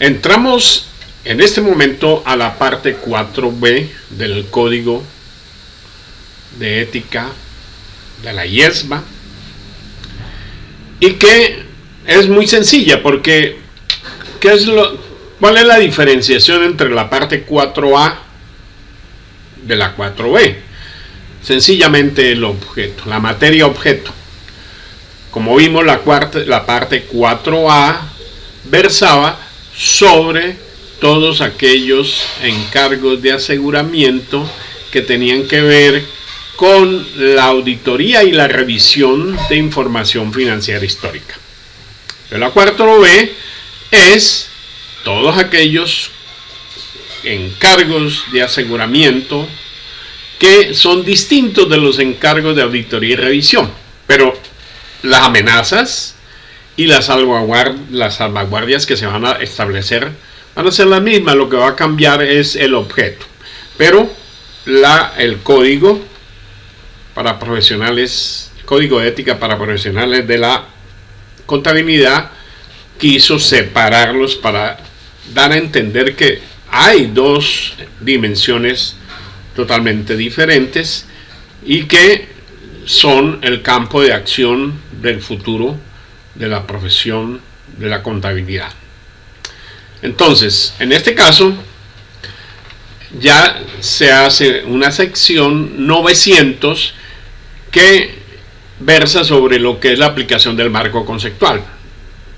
Entramos en este momento a la parte 4B del Código de Ética de la IESMA, y que es muy sencilla porque ¿cuál es la diferenciación entre la parte 4A de la 4B? Sencillamente el objeto, la materia objeto. Como vimos, la parte 4A versaba sobre todos aquellos encargos de aseguramiento que tenían que ver con la auditoría y la revisión de información financiera histórica. Pero la 4B es todos aquellos encargos de aseguramiento que son distintos de los encargos de auditoría y revisión, pero las amenazas y las salvaguardias que se van a establecer van a ser las mismas. Lo que va a cambiar es el objeto, pero el código para profesionales, código de ética para profesionales de la contabilidad, quiso separarlos para dar a entender que hay dos dimensiones totalmente diferentes y que son el campo de acción del futuro de la profesión de la contabilidad. Entonces, en este caso ya se hace una sección 900 que versa sobre lo que es la aplicación del marco conceptual.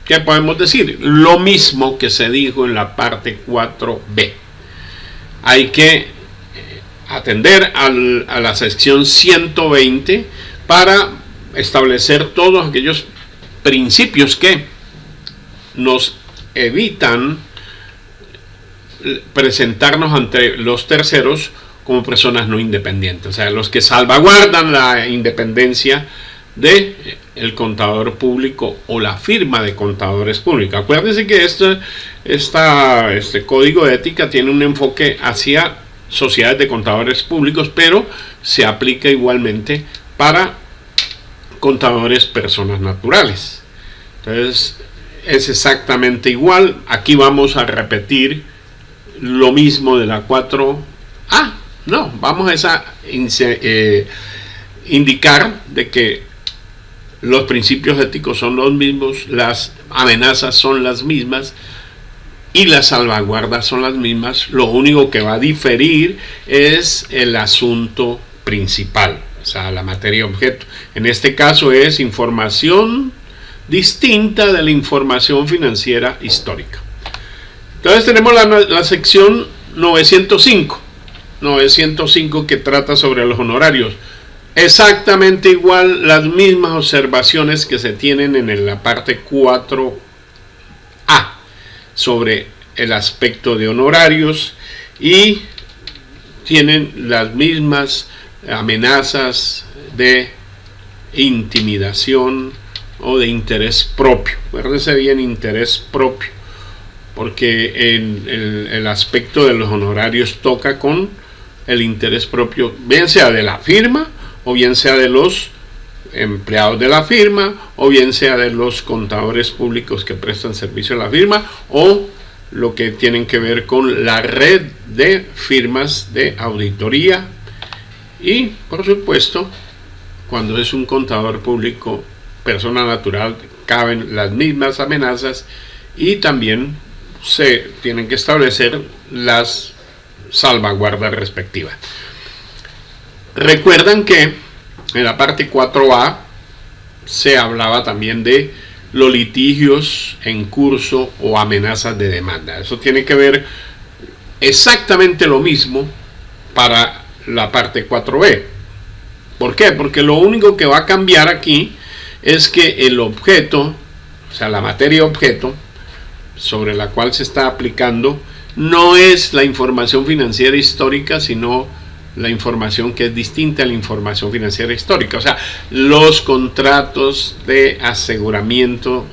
¿Qué podemos decir? Lo mismo que se dijo en la parte 4B. Hay que atender a la sección 120 para establecer todos aquellos principios que nos evitan presentarnos ante los terceros como personas no independientes, o sea, los que salvaguardan la independencia de el contador público o la firma de contadores públicos. Acuérdense que este código de ética tiene un enfoque hacia sociedades de contadores públicos, pero se aplica igualmente para contadores personas naturales. Entonces es exactamente igual. Aquí vamos a repetir lo mismo de la 4A. No, vamos a indicar de que los principios éticos son los mismos, las amenazas son las mismas y las salvaguardas son las mismas. Lo único que va a diferir es el asunto principal, o sea, la materia objeto. En este caso es información distinta de la información financiera histórica. Entonces tenemos la sección 905 que trata sobre los honorarios. Exactamente igual, las mismas observaciones que se tienen en la parte 4A sobre el aspecto de honorarios, y tienen las mismas amenazas de intimidación o de interés propio. Acuérdense bien, interés propio, porque el aspecto de los honorarios toca con el interés propio, bien sea de la firma o bien sea de los empleados de la firma, o bien sea de los contadores públicos que prestan servicio a la firma, o lo que tienen que ver con la red de firmas de auditoría. Y por supuesto, cuando es un contador público persona natural, caben las mismas amenazas y también se tienen que establecer las salvaguardas respectivas. Recuerdan que en la parte 4A se hablaba también de los litigios en curso o amenazas de demanda. Eso tiene que ver exactamente lo mismo para la parte 4B. ¿Por qué? Porque lo único que va a cambiar aquí es que el objeto, o sea, la materia objeto sobre la cual se está aplicando, no es la información financiera histórica, sino la información que es distinta a la información financiera histórica, o sea, los contratos de aseguramiento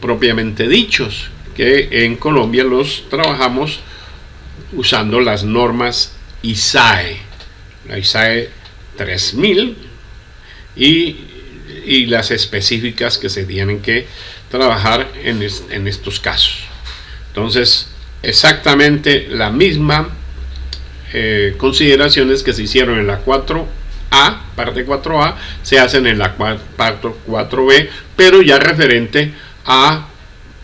propiamente dichos, que en Colombia los trabajamos usando las normas ISAE, la ISAE 3000 y las específicas que se tienen que trabajar en estos casos. Entonces, exactamente la misma consideraciones que se hicieron en la 4A, parte 4A, se hacen en la parte 4B, pero ya referente a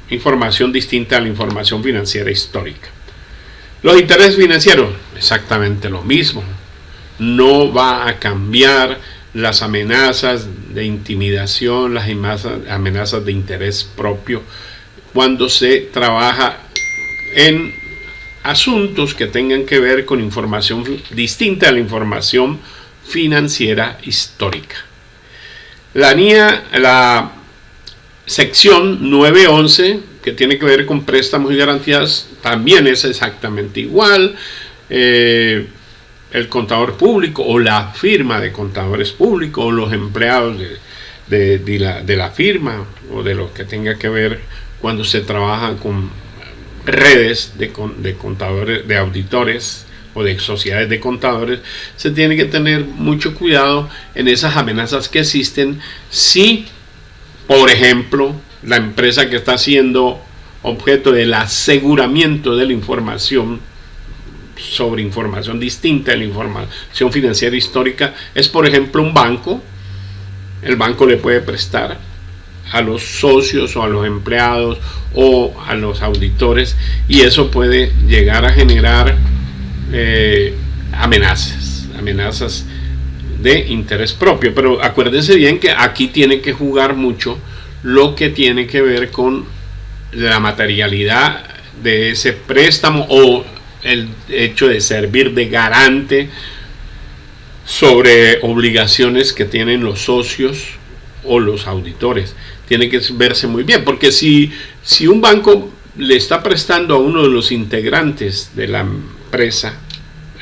información distinta a la información financiera histórica. Los intereses financieros, exactamente lo mismo. No va a cambiar las amenazas de intimidación, las amenazas de interés propio, cuando se trabaja en asuntos que tengan que ver con información distinta a la información financiera histórica. La sección 911, que tiene que ver con préstamos y garantías, también es exactamente igual. El contador público o la firma de contadores públicos o los empleados de la firma o de lo que tenga que ver cuando se trabaja con redes de contadores, de auditores o de sociedades de contadores, se tiene que tener mucho cuidado en esas amenazas que existen si, por ejemplo, la empresa que está siendo objeto del aseguramiento de la información sobre información distinta de la información financiera histórica es, por ejemplo, un banco. El banco le puede prestar a los socios o a los empleados o a los auditores, y eso puede llegar a generar amenazas de interés propio. Pero acuérdense bien que aquí tiene que jugar mucho lo que tiene que ver con la materialidad de ese préstamo o el hecho de servir de garante sobre obligaciones que tienen los socios o los auditores. Tiene que verse muy bien, porque si un banco le está prestando a uno de los integrantes de la empresa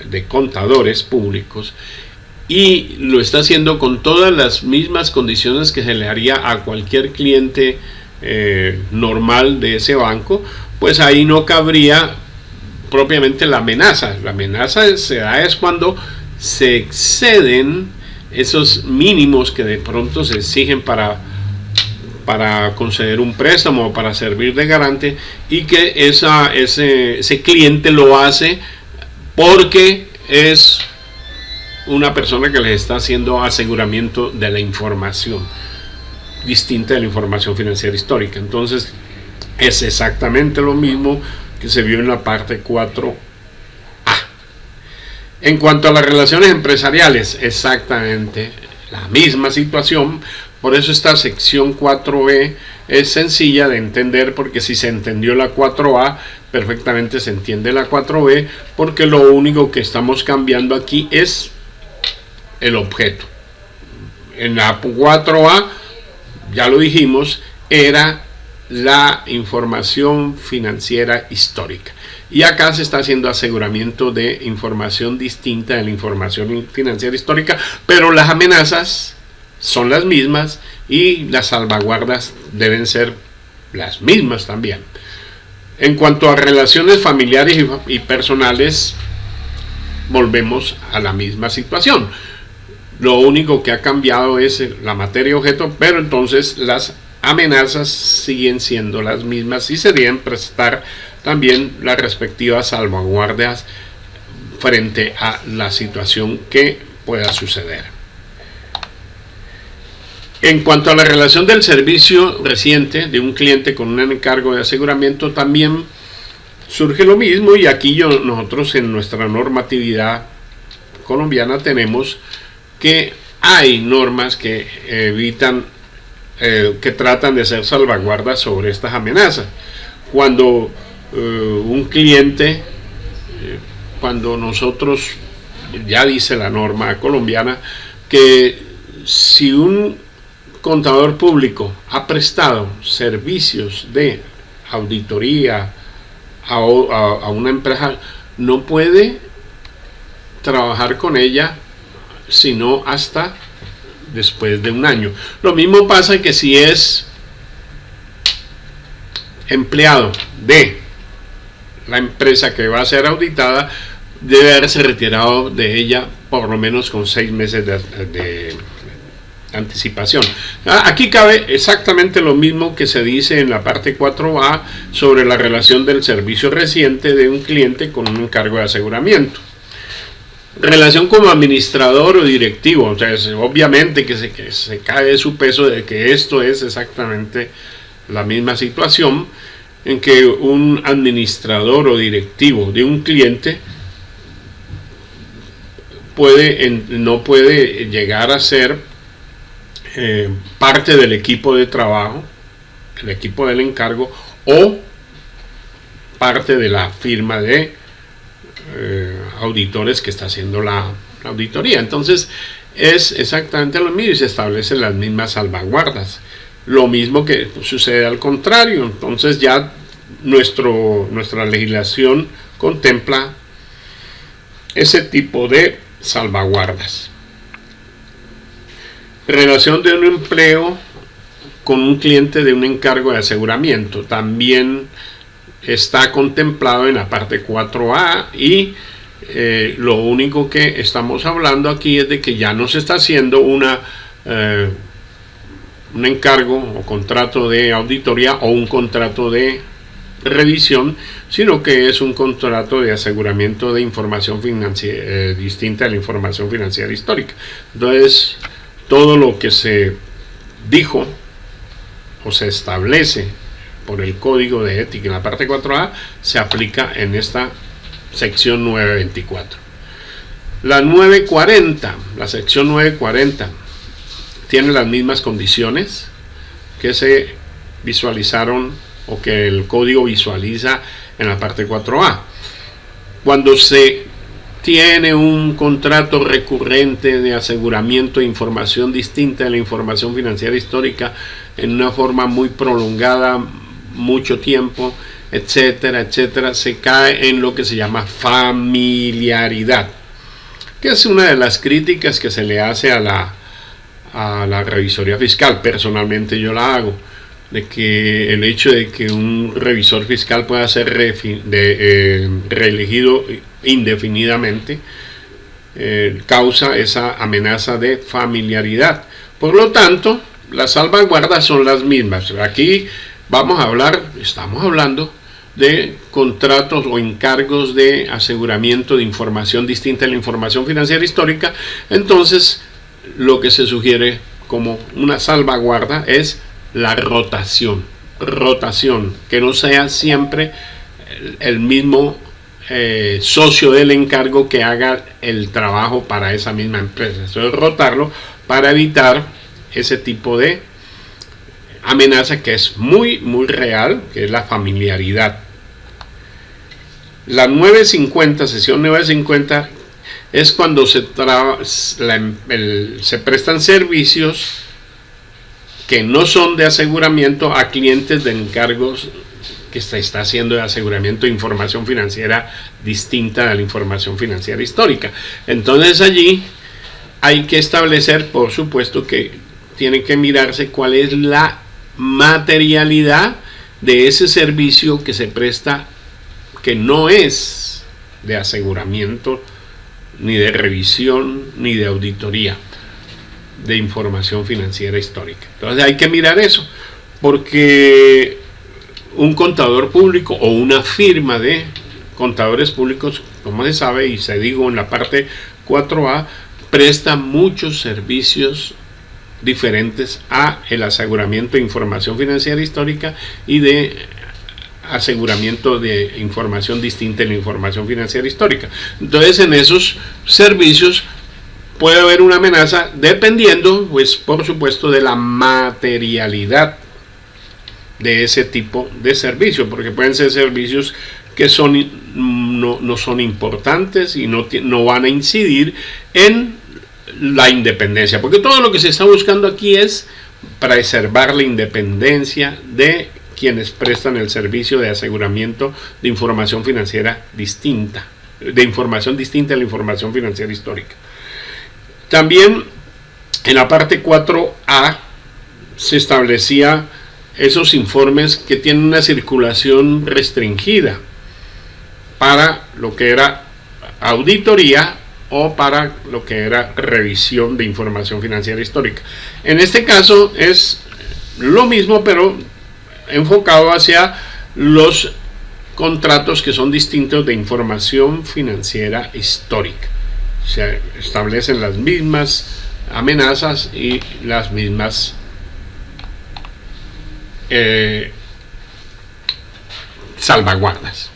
de contadores públicos y lo está haciendo con todas las mismas condiciones que se le haría a cualquier cliente normal de ese banco, pues ahí no cabría propiamente la amenaza. La amenaza se da es cuando se exceden esos mínimos que de pronto se exigen para conceder un préstamo o para servir de garante, y que ese cliente lo hace porque es una persona que les está haciendo aseguramiento de la información distinta de la información financiera histórica. Entonces es exactamente lo mismo que se vio en la parte 4A. En cuanto a las relaciones empresariales, exactamente la misma situación. Por eso esta sección 4B es sencilla de entender, porque si se entendió la 4A, perfectamente se entiende la 4B, porque lo único que estamos cambiando aquí es el objeto. En la 4A, ya lo dijimos, era la información financiera histórica. Y acá se está haciendo aseguramiento de información distinta de la información financiera histórica, pero las amenazas son las mismas y las salvaguardas deben ser las mismas también. En cuanto a relaciones familiares y personales, volvemos a la misma situación. Lo único que ha cambiado es la materia objeto, pero entonces las amenazas siguen siendo las mismas y se deben prestar también las respectivas salvaguardas frente a la situación que pueda suceder. En cuanto a la relación del servicio reciente de un cliente con un encargo de aseguramiento, también surge lo mismo, y aquí nosotros en nuestra normatividad colombiana tenemos que hay normas que evitan, que tratan de hacer salvaguardas sobre estas amenazas. Cuando un cliente, cuando nosotros, ya dice la norma colombiana, que si un contador público ha prestado servicios de auditoría a una empresa, no puede trabajar con ella sino hasta después de un año. Lo mismo pasa que si es empleado de la empresa que va a ser auditada, debe haberse retirado de ella por lo menos con 6 meses anticipación. Aquí cabe exactamente lo mismo que se dice en la parte 4A sobre la relación del servicio reciente de un cliente con un encargo de aseguramiento. Relación como administrador o directivo, o sea, obviamente que se cae de su peso de que esto es exactamente la misma situación en que un administrador o directivo de un cliente no puede llegar a ser parte del equipo de trabajo, el equipo del encargo o parte de la firma de auditores que está haciendo la auditoría. Entonces es exactamente lo mismo y se establecen las mismas salvaguardas. Lo mismo que sucede al contrario. Entonces ya nuestra legislación contempla ese tipo de salvaguardas. Relación de un empleo con un cliente de un encargo de aseguramiento también está contemplado en la parte 4A y lo único que estamos hablando aquí es de que ya no se está haciendo un encargo o contrato de auditoría o un contrato de revisión, sino que es un contrato de aseguramiento de información financiera distinta a la información financiera histórica. Entonces, todo lo que se dijo o se establece por el Código de Ética en la parte 4A se aplica en esta sección 924. La 940, la sección 940 tiene las mismas condiciones que se visualizaron o que el código visualiza en la parte 4A. Cuando se tiene un contrato recurrente de aseguramiento de información distinta de la información financiera histórica en una forma muy prolongada, mucho tiempo, etcétera, etcétera, se cae en lo que se llama familiaridad, que es una de las críticas que se le hace a la revisoría fiscal. Personalmente yo la hago, de que el hecho de que un revisor fiscal pueda ser reelegido indefinidamente causa esa amenaza de familiaridad. Por lo tanto, las salvaguardas son las mismas. Aquí estamos hablando de contratos o encargos de aseguramiento de información distinta a la información financiera histórica. Entonces, lo que se sugiere como una salvaguarda es la rotación, que no sea siempre el mismo socio del encargo que haga el trabajo para esa misma empresa. Eso es rotarlo para evitar ese tipo de amenaza que es muy, muy real, que es la familiaridad. La 950, sesión 950, es cuando se prestan servicios que no son de aseguramiento a clientes de encargos que está haciendo de aseguramiento de información financiera distinta a la información financiera histórica. Entonces allí hay que establecer, por supuesto, que tiene que mirarse cuál es la materialidad de ese servicio que se presta, que no es de aseguramiento, ni de revisión, ni de auditoría de información financiera histórica. Entonces hay que mirar eso, porque un contador público o una firma de contadores públicos, como se sabe y se digo en la parte 4A, presta muchos servicios diferentes a el aseguramiento de información financiera histórica y de aseguramiento de información distinta en la información financiera histórica. Entonces, en esos servicios puede haber una amenaza dependiendo, pues, por supuesto, de la materialidad de ese tipo de servicio, porque pueden ser servicios que no son importantes y no van a incidir en la independencia, porque todo lo que se está buscando aquí es preservar la independencia de quienes prestan el servicio de aseguramiento de información financiera distinta, de información distinta a la información financiera histórica. También en la parte 4A se establecía esos informes que tienen una circulación restringida para lo que era auditoría o para lo que era revisión de información financiera histórica. En este caso es lo mismo, pero enfocado hacia los contratos que son distintos de información financiera histórica. Se establecen las mismas amenazas y las mismas salvaguardas.